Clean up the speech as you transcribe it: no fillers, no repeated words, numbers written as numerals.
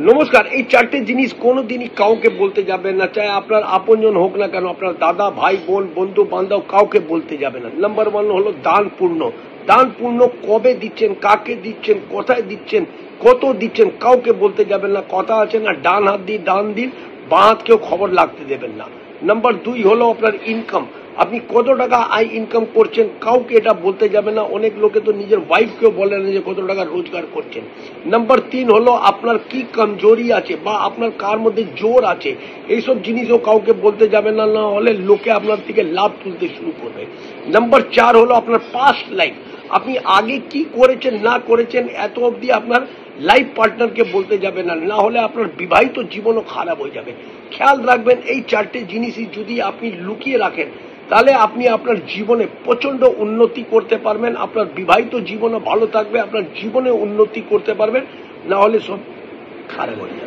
নমস্কার। এই চারটে জিনিস কোনোদিনই কাউকে বলতে যাবেন না, চাই আপনার আপনজন হোক না কেন, আপনার দাদা, ভাই, বোন, বন্ধু বান্ধব, কাউকে বলতে যাবে না। নাম্বার 1 হলো দান পূর্ণ। দান পূর্ণ কবে দিচ্ছেন, কাকে দিচ্ছেন, কোথায় দিচ্ছেন, কত দিচ্ছেন, কাউকে বলতে যাবেন না। কথা আছে না, ডান হাত দিয়ে দান দিন, বাঁ হাতকেও খবর লাগতে দেবেন না। নাম্বার 2 হলো আপনার ইনকাম। আপনি কত টাকা আয় ইনকাম করছেন, কাউকে এটা বলতে যাবে না। অনেক লোকে তো নিজের ওয়াইফকেও বলে না যে কত টাকা রোজগার করছেন। নাম্বার 3 হলো আপনার কি কমজোরি আছে বা আপনার কার মধ্যে জোর আছে, এইসব জিনিসও কাউকে বলতে যাবে না, না হলে লোকে আপনার থেকে লাভ তুলতে শুরু করবে। নাম্বার 4 হলো আপনার পাস্ট লাইফ। আপনি আগে কি করেছেন না করেছেন এত অবধি আপনার লাইফ পার্টনারকে বলতে যাবে না, না হলে আপনার বিবাহিত জীবনও খারাপ হয়ে যাবে। খেয়াল রাখবেন, এই চারটে জিনিসই যদি আপনি লুকিয়ে রাখেন তাহলে আপনি আপনার জীবনে প্রচন্ড উন্নতি করতে পারবেন, আপনার বিবাহিত জীবনও ভালো থাকবে, আপনার জীবনে উন্নতি করতে পারবেন, না হলে সব খারাপ হয়ে যাবে।